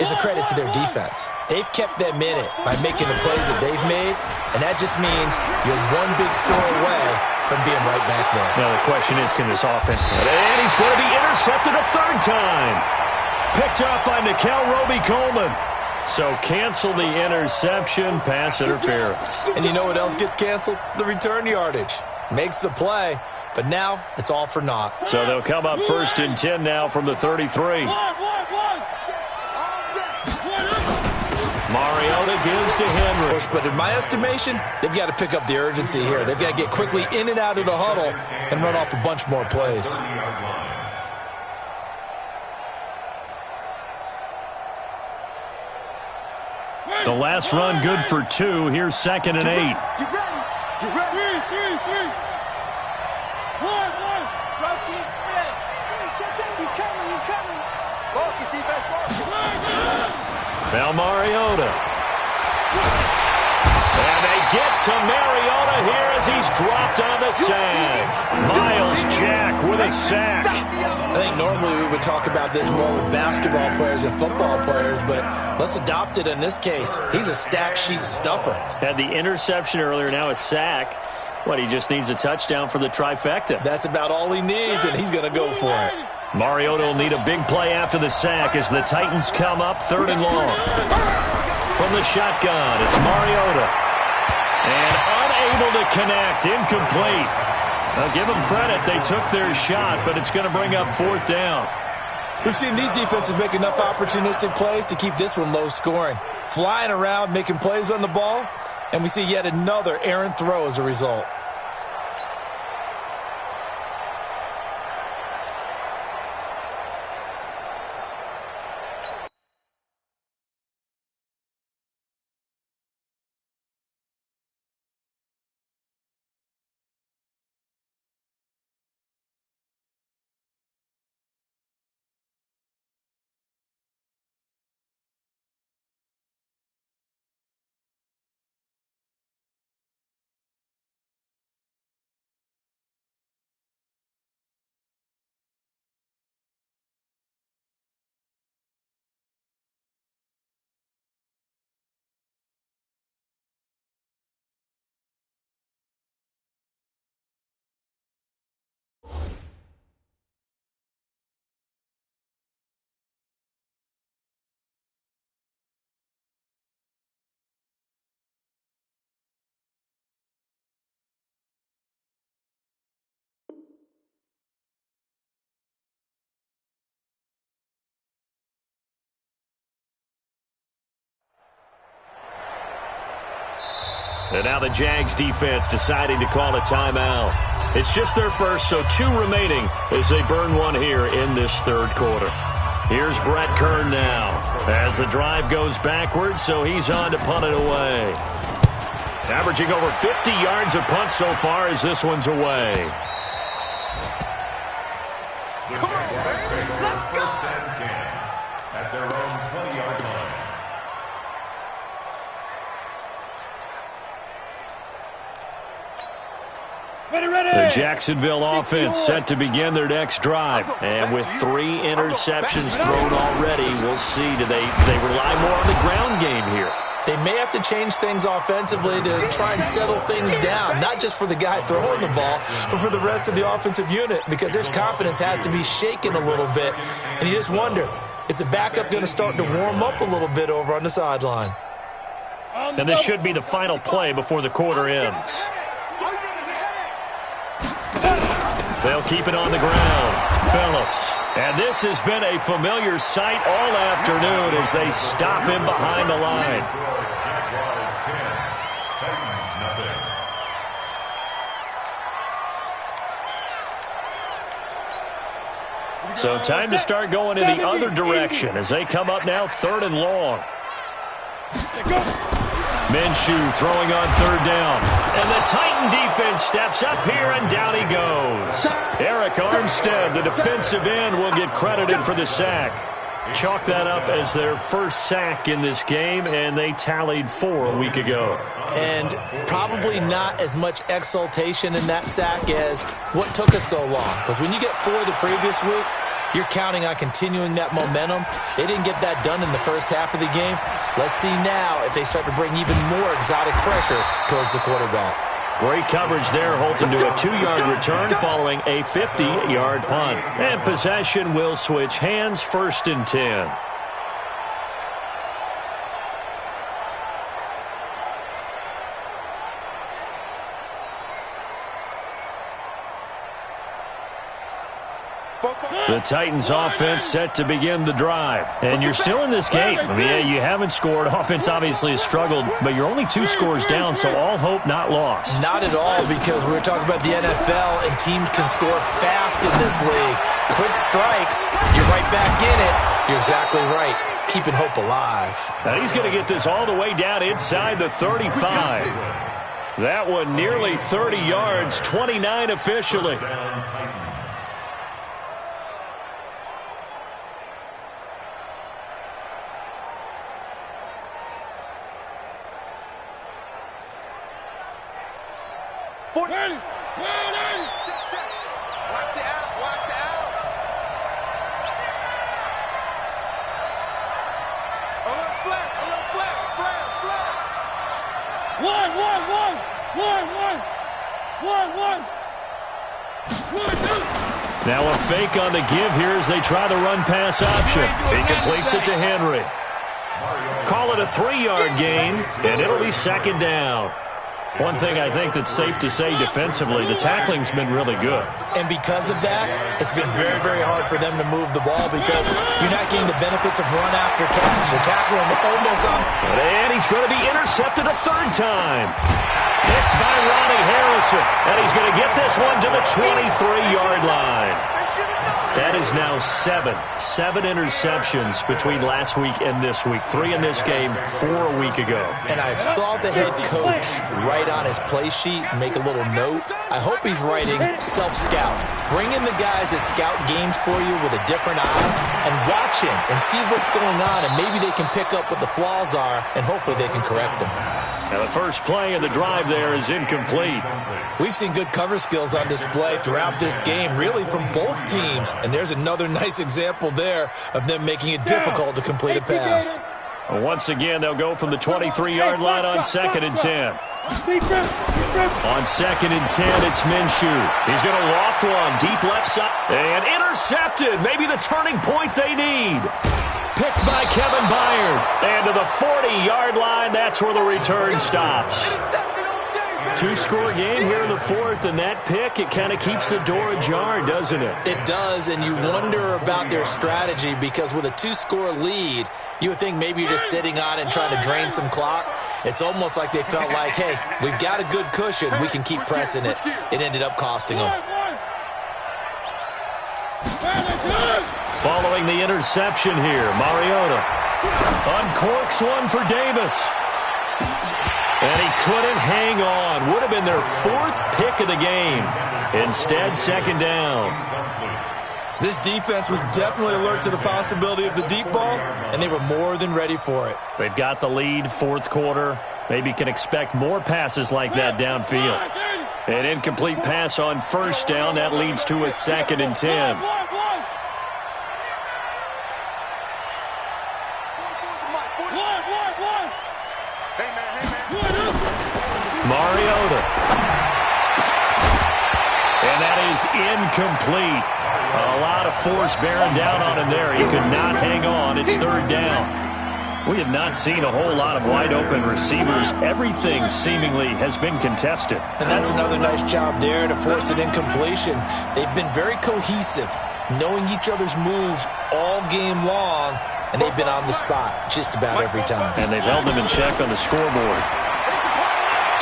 B: is a credit to their defense. They've kept them in it by making the plays that they've made, and that just means you're one big score away from being right back there.
A: Now the question is, can this offense... And he's going to be intercepted a third time. Picked up by Nickel Roby-Coleman. So cancel the interception, pass interference.
B: And you know what else gets canceled? The return yardage. Makes the play, but now it's all for naught.
A: So they'll come up 1st and 10 now from the 33. Mariota gives to Henry.
B: But in my estimation, they've got to pick up the urgency here. They've got to get quickly in and out of the huddle and run off a bunch more plays.
A: The last run good for 2. Here's 2nd and 8.
C: Get ready. Get ready. 3. 1. Route team spread. Check. He's coming. Focus, defense, focus.
A: Now Mariota. And they get to Mariota here as he's dropped on the sack. Miles Jack with a sack.
B: I think normally we would talk about this more with basketball players and football players, but let's adopt it in this case. He's a stat sheet stuffer.
A: Had the interception earlier, now a sack. What, he just needs a touchdown for the trifecta.
B: That's about all he needs, and he's going to go for it.
A: Mariota will need a big play after the sack as the Titans come up 3rd and long. From the shotgun, it's Mariota. And unable to connect, incomplete. I'll give them credit. They took their shot, but it's going to bring up 4th down.
B: We've seen these defenses make enough opportunistic plays to keep this one low scoring. Flying around, making plays on the ball, and we see yet another errant throw as a result.
A: And now the Jags defense deciding to call a timeout. It's just their first, so 2 remaining as they burn one here in this third quarter. Here's Brett Kern now as the drive goes backwards, so he's on to punt it away. Averaging over 50 yards a punt so far as this one's away.
D: Come on, first and 10 at their own 20-yard line.
A: The Jacksonville offense set to begin their next drive. And with 3 interceptions thrown already, we'll see. Do they rely more on the ground game here?
B: They may have to change things offensively to try and settle things down, not just for the guy throwing the ball, but for the rest of the offensive unit, because their confidence has to be shaken a little bit. And you just wonder, is the backup going to start to warm up a little bit over on the sideline?
A: And this should be the final play before the quarter ends. They'll keep it on the ground. Phillips. And this has been a familiar sight all afternoon as they stop him behind the line. So time to start going in the other direction as they come up now 3rd and long. Minshew throwing on 3rd down. And the Titan defense steps up here, and down he goes. Eric Armstead, the defensive end, will get credited for the sack. Chalk that up as their first sack in this game, and they tallied 4 a week ago.
B: And probably not as much exultation in that sack as what took us so long. Because when you get 4 the previous week, you're counting on continuing that momentum. They didn't get that done in the first half of the game. Let's see now if they start to bring even more exotic pressure towards the quarterback.
A: Great coverage there, holds him to a 2-yard return following a 50-yard punt. And possession will switch hands, 1st and 10. The Titans offense set to begin the drive. And you're still in this game. I mean, yeah, you haven't scored. Offense obviously has struggled, but you're only 2 scores down, so all hope not lost.
B: Not at all, because we were talking about the NFL, and teams can score fast in this league. Quick strikes, you're right back in it. You're exactly right. Keeping hope alive.
A: And he's going to get this all the way down inside the 35. That one nearly 30 yards, 29 officially. Now a fake on the give here as they try the run-pass option. He completes it to Henry. Call it a 3-yard gain, and it'll be 2nd down. One thing I think that's safe to say defensively, the tackling's been really good.
B: And because of that, it's been very, very hard for them to move the ball because you're not getting the benefits of run after catch. They're tackling almost on.
A: And he's going to be intercepted a 3rd time. Picked by Ronnie Harrison. And he's going to get this one to the 23-yard line. That is now 7 interceptions between last week and this week. 3 in this game, 4 a week ago.
B: And I saw the head coach write on his play sheet, make a little note. I hope he's writing self-scout. Bring in the guys that scout games for you with a different eye and watch him and see what's going on, and maybe they can pick up what the flaws are, and hopefully they can correct them.
A: Now the first play of the drive there is incomplete.
B: We've seen good cover skills on display throughout this game, really from both teams. And there's another nice example there of them making it difficult to complete a pass.
A: Well, once again, they'll go from the 23-yard line on 2nd and 10. On 2nd and 10, it's Minshew. He's going to loft one deep left side. And intercepted. Maybe the turning point they need. Picked by Kevin Byard. And to the 40-yard line, that's where the return stops. Two-score game here in the fourth, and that pick, it kind of keeps the door ajar, doesn't it?
B: It does, and you wonder about their strategy because with a two-score lead, you would think maybe you're just sitting on it and trying to drain some clock. It's almost like they felt like, hey, we've got a good cushion. We can keep pressing it. It ended up costing them.
A: Following the interception here, Mariota uncorks one for Davis. And he couldn't hang on. Would have been their fourth pick of the game. Instead, second down.
B: This defense was definitely alert to the possibility of the deep ball, and they were more than ready for it.
A: They've got the lead, fourth quarter. Maybe can expect more passes like that downfield. An incomplete pass on first down. That leads to a 2nd and 10. Mariota. And that is incomplete. A lot of force bearing down on him there. He could not hang on. It's third down. We have not seen a whole lot of wide-open receivers. Everything seemingly has been contested.
B: And that's another nice job there to force an incompletion. They've been very cohesive, knowing each other's moves all game long, and they've been on the spot just about every time.
A: And they've held them in check on the scoreboard.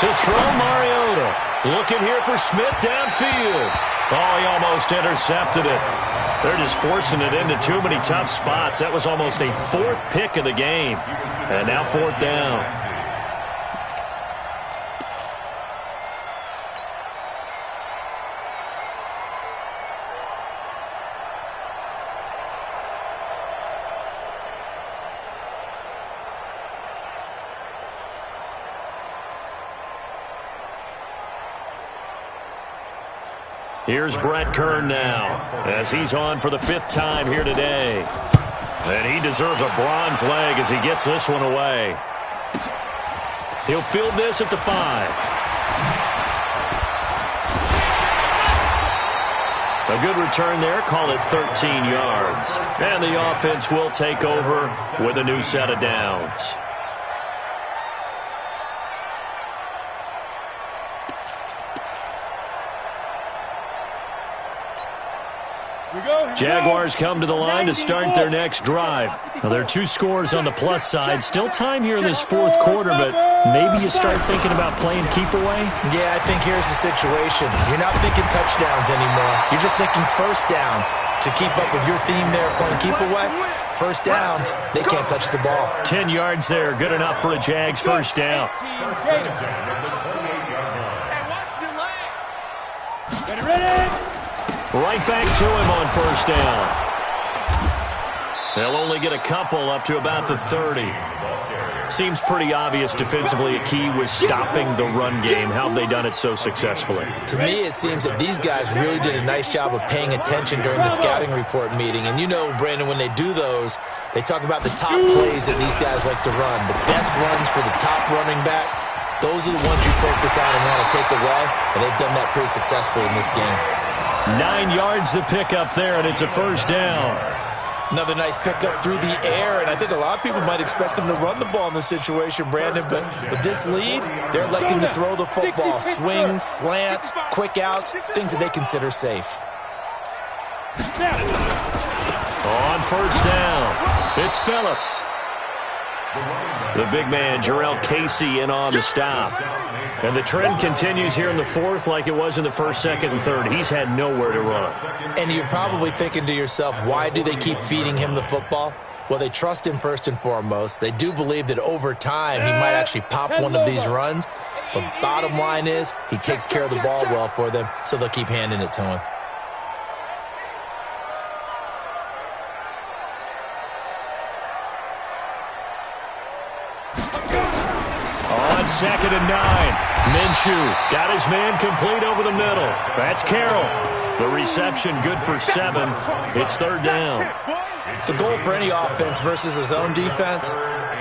A: To throw, Mariota. Looking here for Smith downfield. Oh, he almost intercepted it. They're just forcing it into too many tough spots. That was almost a fourth pick of the game. And now fourth down. Here's Brett Kern now, as he's on for the 5th time here today. And he deserves a bronze leg as he gets this one away. He'll field this at the 5. A good return there, call it 13 yards. And the offense will take over with a new set of downs. Jaguars come to the line to start their next drive. Now, there are 2 scores on the plus side. Still time here in this fourth quarter, but maybe you start thinking about playing keep away?
B: Yeah, I think here's the situation. You're not thinking touchdowns anymore. You're just thinking first downs. To keep up with your theme there, playing keep away, first downs, they can't touch the ball.
A: 10 yards there, good enough for a Jags first down. Right back to him on first down. They'll only get a couple up to about the 30. Seems pretty obvious defensively a key was stopping the run game. How have they done it so successfully?
B: To me, it seems that these guys really did a nice job of paying attention during the scouting report meeting. And you know, Brandon, when they do those, they talk about the top plays that these guys like to run. The best runs for the top running back, those are the ones you focus on and want to take away. And they've done that pretty successfully in this game.
A: 9 yards to pick up there, and it's a first down.
B: Another nice pickup through the air, and I think a lot of people might expect them to run the ball in this situation, Brandon, but with this lead, they're electing to throw the football. Swings, slants, quick outs, things that they consider safe.
A: On first down, it's Phillips. The big man, Jarrell Casey, in on the stop. And the trend continues here in the fourth like it was in the first, second, and third. He's had nowhere to run.
B: And you're probably thinking to yourself, why do they keep feeding him the football? Well, they trust him first and foremost. They do believe that over time he might actually pop one of these runs. But bottom line is he takes care of the ball well for them, so they'll keep handing it to him.
A: On 2nd and 9, Minshew got his man complete over the middle. That's Carroll. The reception good for 7. It's third down.
B: The goal for any offense versus his own defense,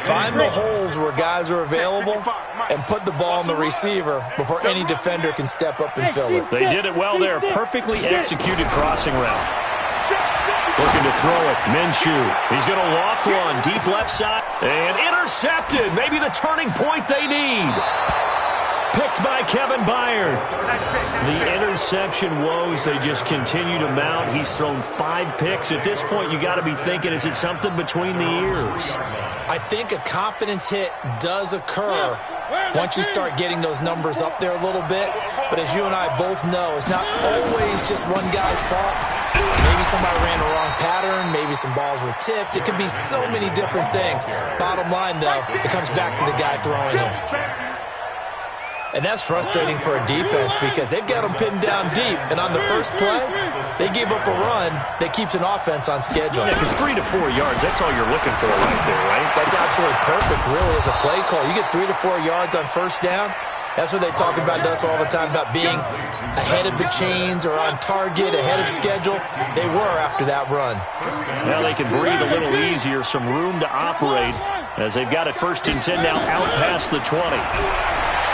B: find the holes where guys are available and put the ball on the receiver before any defender can step up and fill it.
A: They did it well there. Perfectly executed crossing route. Looking to throw it. Minshew. He's going to loft one. Deep left side. And intercepted. Maybe the turning point they need. Picked by Kevin Byard. The interception woes, they just continue to mount. He's thrown 5 picks. At this point, you got to be thinking, is it something between the ears?
B: I think a confidence hit does occur once you start getting those numbers up there a little bit. But as you and I both know, it's not always just one guy's fault. Maybe somebody ran the wrong pattern. Maybe some balls were tipped. It could be so many different things. Bottom line, though, it comes back to the guy throwing them. And that's frustrating for a defense because they've got them pinned down deep. And on the first play, they gave up a run that keeps an offense on schedule.
A: Yeah, because 3 to 4 yards, that's all you're looking for right there, right?
B: That's absolutely perfect, really, as a play call. You get 3 to 4 yards on first down. That's what they talk about us all the time, about being ahead of the chains or on target, ahead of schedule. They were after that run.
A: Now they can breathe a little easier, some room to operate as they've got it 1st and 10 now out past the 20.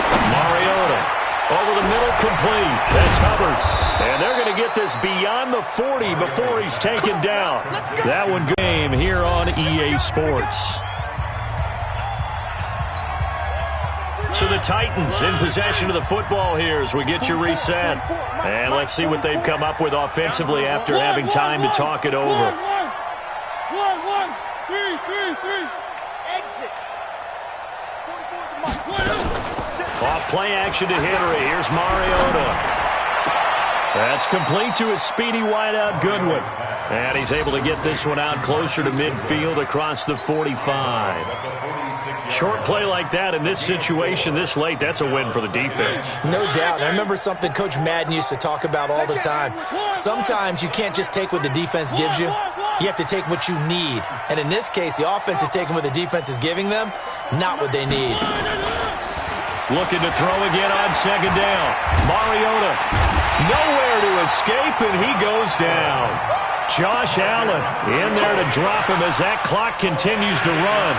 A: Mariota over the middle, complete. That's Hubbard. And they're going to get this beyond the 40 before he's taken down. That one game here on EA Sports. So the Titans in possession of the football here as we get you reset. And let's see what they've come up with offensively after having time to talk it over.
C: 1-1-3-3-3. Exit.
A: Off play action to Henry. Here's Mariota. That's complete to his speedy wideout Goodwin. And he's able to get this one out closer to midfield across the 45. Short play like that in this situation this late, that's a win for the defense.
B: No doubt. I remember something Coach Madden used to talk about all the time. Sometimes you can't just take what the defense gives you. You have to take what you need. And in this case, the offense is taking what the defense is giving them, not what they need.
A: Looking to throw again on 2nd down. Mariota nowhere to escape, and he goes down. Josh Allen in there to drop him as that clock continues to run.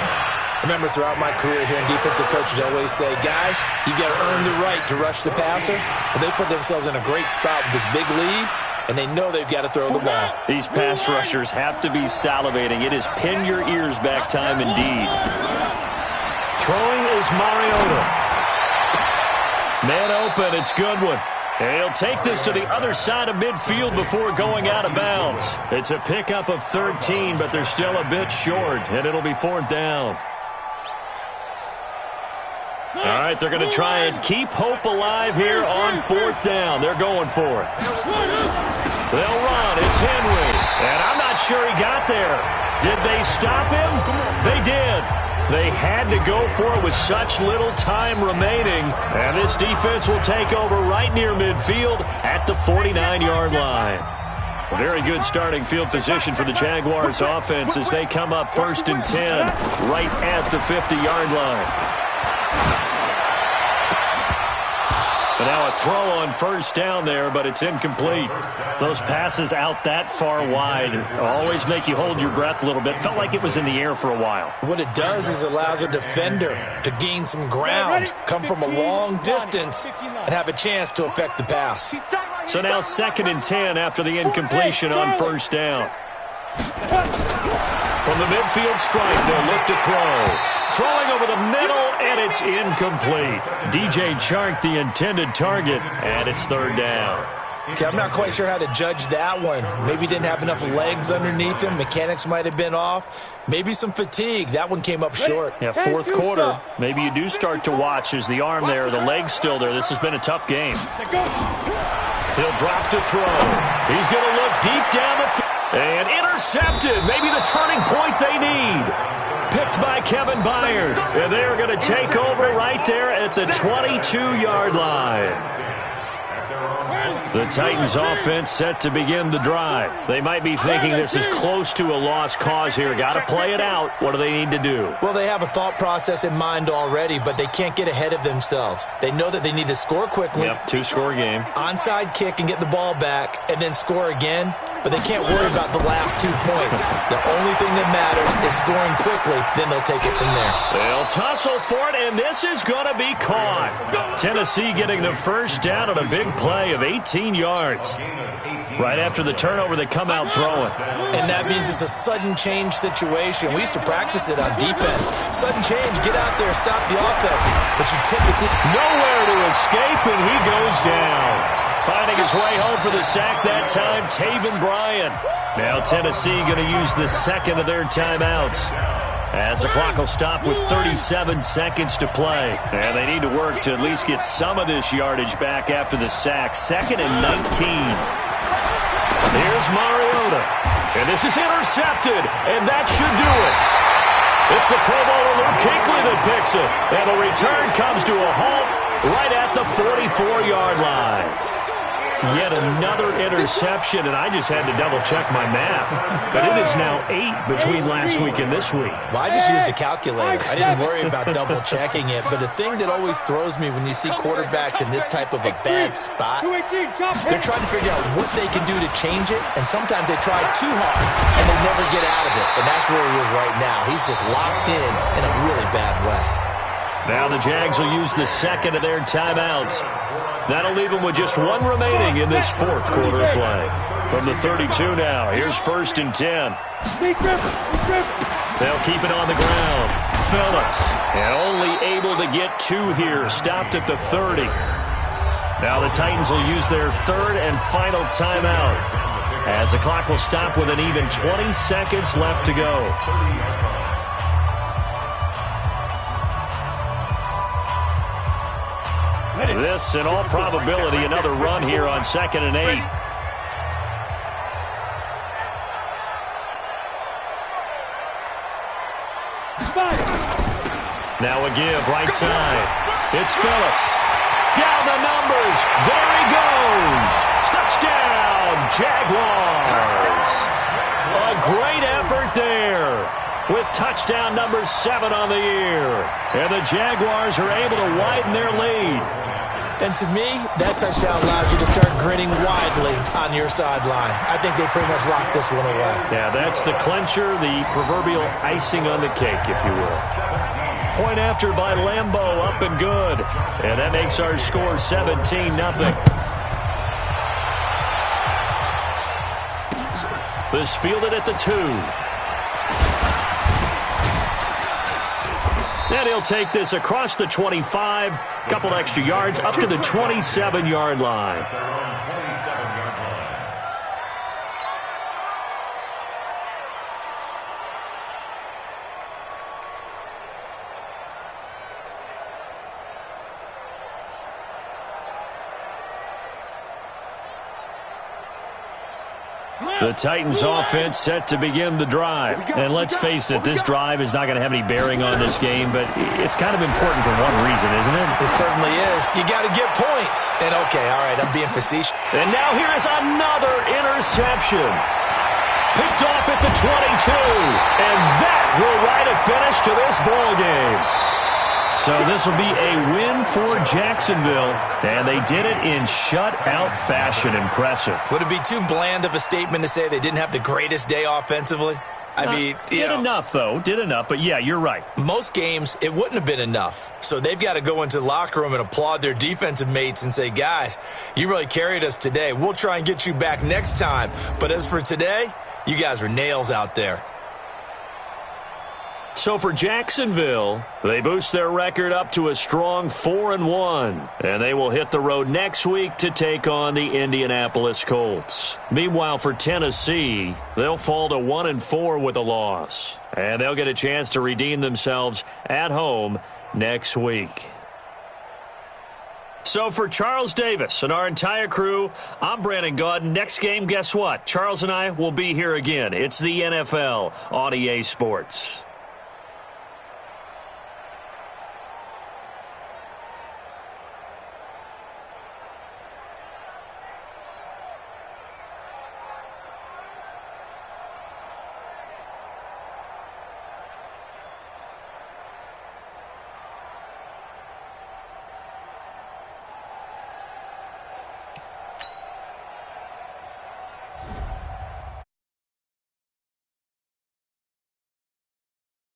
B: Remember, throughout my career here in defensive coaches, I always say, guys, you got to earn the right to rush the passer. Well, they put themselves in a great spot with this big lead, and they know they've got to throw the ball.
A: These pass rushers have to be salivating. It is pin your ears back time indeed. Throwing is Mariota. Man open, it's Goodwin. And he'll take this to the other side of midfield before going out of bounds. It's a pickup of 13, but they're still a bit short, and it'll be 4th down. All right, they're going to try and keep hope alive here on 4th down. They're going for it. They'll run. It's Henry. And I'm not sure he got there. Did they stop him? They did. They had to go for it with such little time remaining. And this defense will take over right near midfield at the 49-yard line. A very good starting field position for the Jaguars offense as they come up 1st and 10 right at the 50-yard line. But now a throw on 1st down there, but it's incomplete. Those passes out that far wide always make you hold your breath a little bit. Felt like it was in the air for a while.
B: What it does is allows a defender to gain some ground, come from a long distance, and have a chance to affect the pass.
A: So now 2nd and 10 after the incompletion on 1st down. From the midfield stripe, they'll look to throw. Throwing over the middle, and it's incomplete. DJ Chark, the intended target, and it's 3rd down.
B: Okay, I'm not quite sure how to judge that one. Maybe he didn't have enough legs underneath him. Mechanics might have been off. Maybe some fatigue. That one came up short.
A: Yeah, 4th quarter. Maybe you do start to watch as the arm there, the leg's still there. This has been a tough game. He'll drop to throw. He's going to look deep down the field. And intercepted. Maybe the turning point they need. Picked by Kevin Byard. And they are going to take over right there at the 22-yard line. The Titans offense set to begin the drive. They might be thinking this is close to a lost cause here. Got to play it out. What do they need to do?
B: Well, they have a thought process in mind already, but they can't get ahead of themselves. They know that they need to score quickly.
A: Yep, 2-score game.
B: Onside kick and get the ball back, and then score again. but they can't worry about the last 2 points. The only thing that matters is scoring quickly, then they'll take it from there.
A: They'll tussle for it, and this is going to be caught. Tennessee getting the first down on a big play of 18 yards. Right after the turnover, they come out throwing.
B: And that means it's a sudden change situation. We used to practice it on defense. Sudden change, get out there, stop the offense. But you typically...
A: Nowhere to escape, and he goes down. Finding his way home for the sack that time, Taven Bryan. Now Tennessee going to use the second of their timeouts, as the clock will stop with 37 seconds to play. And they need to work to at least get some of this yardage back after the sack. 2nd and 19. Here's Mariota. And this is intercepted, and that should do it. It's the Pro Bowler Luke Kuechly that picks it. And the return comes to a halt right at the 44-yard line. Yet another interception, and I just had to double-check my math. But it is now 8 between last week and this week.
B: Well, I just used a calculator. I didn't worry about double-checking it. But the thing that always throws me when you see quarterbacks in this type of a bad spot, they're trying to figure out what they can do to change it, and sometimes they try too hard, and they never get out of it. And that's where he is right now. He's just locked in a really bad way.
A: Now the Jags will use the second of their timeouts. That'll leave them with just 1 remaining in this 4th quarter of play. From the 32 now, here's 1st and 10. They'll keep it on the ground. Phillips, and only able to get 2 here, stopped at the 30. Now the Titans will use their 3rd and final timeout, as the clock will stop with an even 20 seconds left to go. This, in all probability, another run here on 2nd and 8. Now a give, right side. It's Phillips. Down the numbers. There he goes. Touchdown, Jaguars. A great effort there, with touchdown number 7 on the year. And the Jaguars are able to widen their lead.
B: And to me, that touchdown allows you to start grinning widely on your sideline. I think they pretty much locked this one away. Yeah,
A: that's the clincher, the proverbial icing on the cake, if you will. Point after by Lambeau, up and good. And that makes our score 17-0. This fielded at the 2. And he'll take this across the 25, couple extra yards, up to the 27-yard line. The Titans offense set to begin the drive. And let's face it, this drive is not going to have any bearing on this game, but it's kind of important for one reason, isn't it?
B: It certainly is. You got to get points. And okay, all right, I'm being facetious.
A: And now here is another interception. Picked off at the 22. And that will write a finish to this ball game. So this will be a win for Jacksonville, and they did it in shutout fashion. Impressive.
B: Would it be too bland of a statement to say they didn't have the greatest day offensively? I mean,
A: did enough, though. Did enough, but yeah, you're right.
B: Most games, it wouldn't have been enough. So they've got to go into the locker room and applaud their defensive mates and say, guys, you really carried us today. We'll try and get you back next time. But as for today, you guys are nails out there.
A: So for Jacksonville, they boost their record up to a strong 4-1, and they will hit the road next week to take on the Indianapolis Colts. Meanwhile, for Tennessee, they'll fall to 1-4 with a loss, and they'll get a chance to redeem themselves at home next week. So for Charles Davis and our entire crew, I'm Brandon Gaudin. Next game, guess what? Charles and I will be here again. It's the NFL on EA Sports.